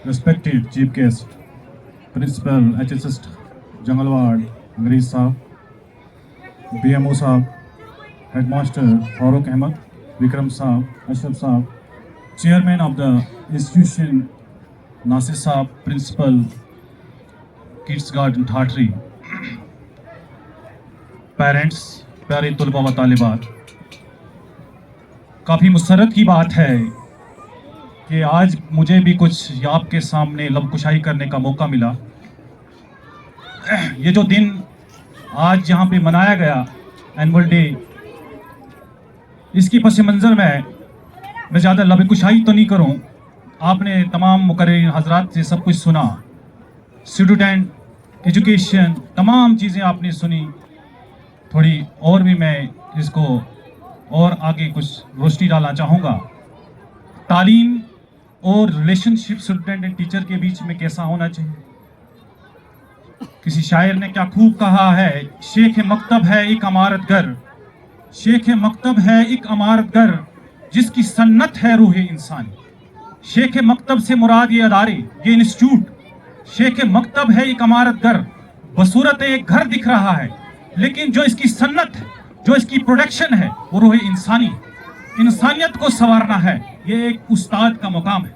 respected chief guest, Principal HSS Jangalwad, Angrez Saab, BMO Saab, Headmaster Farooq Ahmed, Vikram Saab, Ashraf Saab, Chairman of the institution Nasir Saab, Principal Kids Garden Thatri, Parents, प्यारे तलबा व तालिबात, काफ़ी मुसरत की बात है कि आज मुझे भी कुछ आपके सामने लबकुशाई करने का मौका मिला। ये जो दिन आज यहाँ पे मनाया गया एनुअल डे, इसकी पस मंज़र में मैं ज़्यादा लबकुशाई तो नहीं करूँ। आपने तमाम मुकर्रिरीन हजरात से सब कुछ सुना, स्टूडेंट एजुकेशन तमाम चीज़ें आपने सुनी। थोड़ी और भी मैं इसको और आगे कुछ रोशनी डालना चाहूँगा। तालीम और रिलेशनशिप स्टूडेंट एंड टीचर के बीच में कैसा होना चाहिए। किसी शायर ने क्या खूब कहा है, शेख मकतब है एक अमारत घर, शेख मकतब है एक अमारत घर जिसकी सन्नत है रूह इंसानी। शेख मकतब से मुराद ये अदारे, ये इंस्टीट्यूट, शेख मकतब है एक अमारत घर, बसूरत एक घर दिख रहा है, लेकिन जो इसकी सन्नत है, जो इसकी प्रोडक्शन है, वो रूह इंसानी, इंसानियत को संवारना है। ये एक उस्ताद का मुकाम है।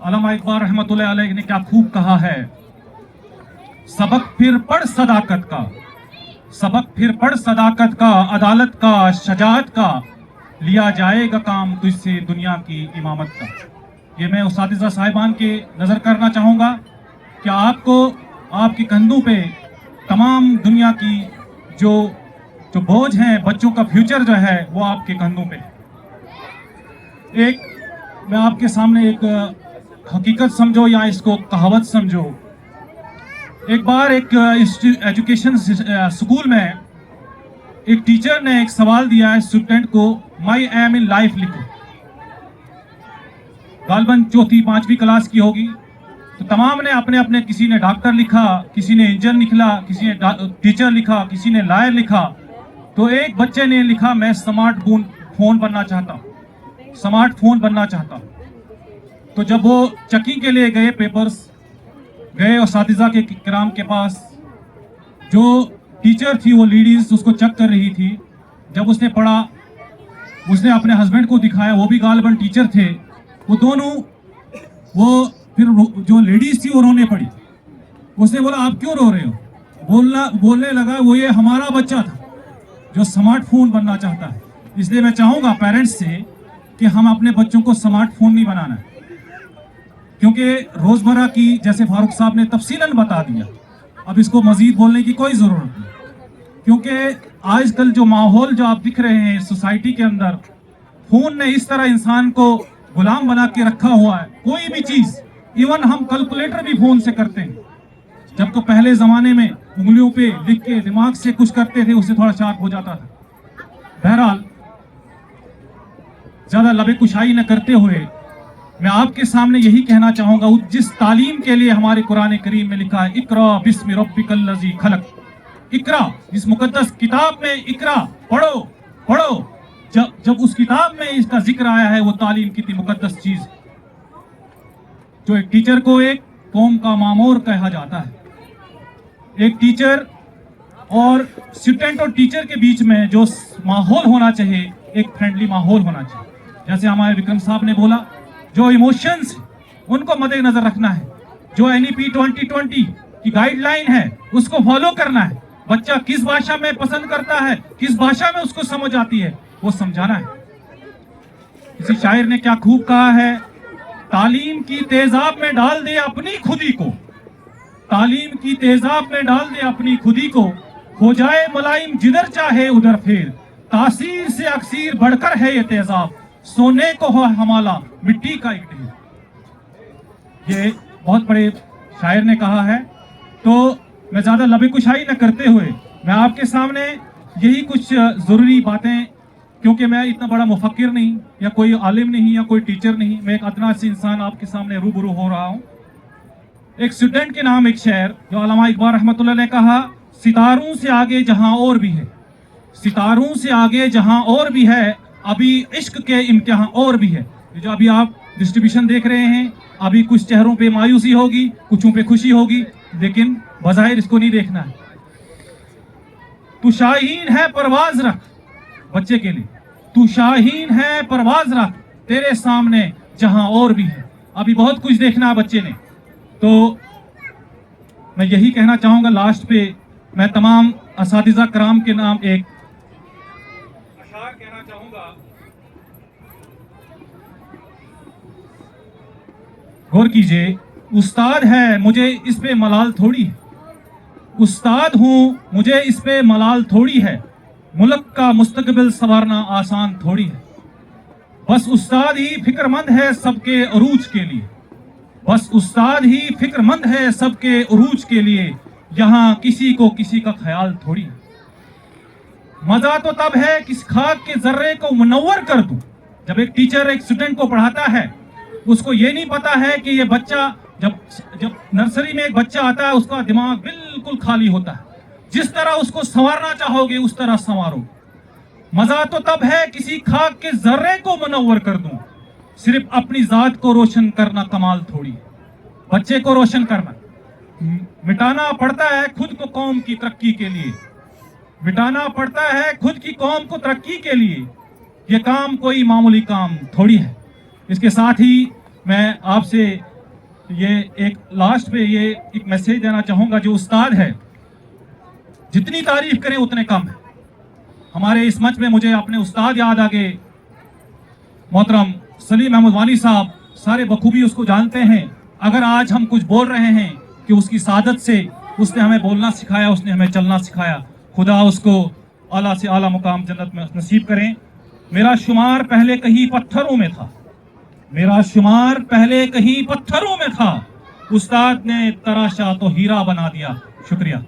अल्लामा इकबाल रहमतुल्लाह अलैह ने क्या खूब कहा है, सबक फिर पढ़ सदाकत का, सबक फिर पढ़ सदाकत का, अदालत का, शजाअत का, लिया जाएगा काम तुझसे दुनिया की इमामत का। ये मैं उस्तादिज़ा साहिबान के नज़र करना चाहूँगा कि आपको आपके कंधों पे तमाम दुनिया की जो बोझ हैं, बच्चों का फ्यूचर जो है वो आपके कंधों पे। एक मैं आपके सामने एक हकीकत समझो या इसको कहावत समझो। एक बार एक एजुकेशन स्कूल में एक टीचर ने एक सवाल दिया है स्टूडेंट को, माई एम इन लाइफ लिखो। गालबन चौथी पांचवी क्लास की होगी, तो तमाम ने अपने अपने, किसी ने डॉक्टर लिखा, किसी ने इंजीनियर लिखा, किसी ने टीचर लिखा, किसी ने लॉयर लिखा। तो एक बच्चे ने लिखा मैं स्मार्टफोन बनना चाहता हूँ, स्मार्टफोन बनना चाहता हूँ। तो जब वो चेकिंग के लिए गए, पेपर्स गए उस्तादिज़ा के किराम के पास, जो टीचर थी वो लेडीज उसको चेक कर रही थी। जब उसने पढ़ा, उसने अपने हस्बैंड को दिखाया, वो भी गालबन टीचर थे। वो दोनों, वो फिर जो लेडीज थी वो रोने पड़ी। उसने बोला आप क्यों रो रहे हो? बोलने लगा वो ये हमारा बच्चा था जो स्मार्टफोन बनना चाहता है। इसलिए मैं चाहूँगा पेरेंट्स से कि हम अपने बच्चों को स्मार्टफोन नहीं बनाना है, क्योंकि रोज़मर्रा की, जैसे फारूक साहब ने तफसीलन बता दिया, अब इसको मज़ीद बोलने की कोई ज़रूरत नहीं। क्योंकि आजकल जो माहौल जो आप दिख रहे हैं सोसाइटी के अंदर, फ़ोन ने इस तरह इंसान को गुलाम बना के रखा हुआ है। कोई भी चीज़, इवन हम कैलकुलेटर भी फ़ोन से करते हैं। जब तो पहले ज़माने में उंगलियों पे लिख के दिमाग से कुछ करते थे, उससे थोड़ा शार्प हो जाता था। बहरहाल ज़्यादा लबे कुशाई न करते हुए मैं आपके सामने यही कहना चाहूँगा, जिस तालीम के लिए हमारे कुरान करीम में लिखा है इकरा बिस्मि रब्बिकल्लज़ी खलक, इकरा, इस मुकद्दस किताब में इकरा, पढ़ो पढ़ो। जब उस किताब में इसका जिक्र आया है, वो तालीम कितनी मुकद्दस चीज़, जो एक टीचर को एक कौम का मामूर कहा जाता है। एक टीचर और स्टूडेंट और टीचर के बीच में जो माहौल होना चाहिए, एक फ्रेंडली माहौल होना चाहिए। जैसे हमारे विक्रम साहब ने बोला, जो इमोशंस उनको मद्देनजर रखना है, जो NEP 2020 की गाइडलाइन है उसको फॉलो करना है। बच्चा किस भाषा में पसंद करता है, किस भाषा में उसको समझ आती है, वो समझाना है। किसी शायर ने क्या खूब कहा है, तालीम की तेजाब में डाल दे अपनी खुदी को, तालीम की तेजाब में डाल दे अपनी खुदी को, हो जाए मुलायम जिधर चाहे उधर फेर, तासीर से अक्सीर बढ़कर है ये तेजाब, सोने को हो हमाला मिट्टी का एक ढेर। ये बहुत बड़े शायर ने कहा है। तो मैं ज़्यादा लबेकुशाई न करते हुए मैं आपके सामने यही कुछ ज़रूरी बातें, क्योंकि मैं इतना बड़ा मुफक्किर नहीं, या कोई आलिम नहीं, या कोई टीचर नहीं, मैं एक अदना से इंसान आपके सामने रूबरू हो रहा हूँ। एक स्टूडेंट के नाम एक शेर जो अल्लामा इकबाल रहमतुल्लाह ने कहा, सितारों से आगे जहां और भी है, सितारों से आगे जहां और भी है, अभी इश्क के इम्तिहान और भी है। ये जो अभी आप डिस्ट्रीब्यूशन देख रहे हैं, अभी कुछ चेहरों पे मायूसी होगी, कुछों पे खुशी होगी, लेकिन बज़ाहिर इसको नहीं देखना है। तू शाहीन है परवाज रख, बच्चे के लिए, तू शाहीन है परवाज रख, तेरे सामने जहां और भी है। अभी बहुत कुछ देखना है बच्चे ने। तो मैं यही कहना चाहूंगा लास्ट पे, मैं तमाम असातिज़ा कराम के नाम एक अशार कहना चाहूंगा। गौर कीजिए, उस्ताद है मुझे इस पे मलाल थोड़ी है, उस्ताद हूं मुझे इस पे मलाल थोड़ी है, मुल्क का मुस्तकबिल संवारना आसान थोड़ी है। बस उस्ताद ही फिक्रमंद है सबके अरूज के लिए, बस उस्ताद ही फिक्रमंद है सबके अरूज के लिए, यहाँ किसी को किसी का ख्याल थोड़ी है। मजा तो तब है किस खाक के जर्रे को मुनव्वर कर दूं। जब एक टीचर एक स्टूडेंट को पढ़ाता है, उसको ये नहीं पता है कि ये बच्चा, जब नर्सरी में एक बच्चा आता है उसका दिमाग बिल्कुल खाली होता है, जिस तरह उसको संवारना चाहोगे उस तरह संवारो। मजा तो तब है किसी खाक के जर्रे को मुनव्वर कर दूं, सिर्फ अपनी जात को रोशन करना कमाल थोड़ी है। बच्चे को रोशन करना, मिटाना पड़ता है खुद को कौम की तरक्की के लिए, मिटाना पड़ता है खुद की कौम को तरक्की के लिए, ये काम कोई मामूली काम थोड़ी है। इसके साथ ही मैं आपसे ये एक लास्ट पे ये एक मैसेज देना चाहूंगा, जो उस्ताद है जितनी तारीफ करें उतने कम है। हमारे इस मंच में मुझे अपने उस्ताद याद आ गए, मोहतरम सलीम अहमद वानी साहब, सारे बखूबी उसको जानते हैं। अगर आज हम कुछ बोल रहे हैं कि उसकी सादत से उसने हमें बोलना सिखाया, उसने हमें चलना सिखाया, खुदा उसको आला से आला मुकाम जन्नत में नसीब करें। मेरा शुमार पहले कहीं पत्थरों में था, मेरा शुमार पहले कहीं पत्थरों में था, उस्ताद ने तराशा तो हीरा बना दिया। शुक्रिया।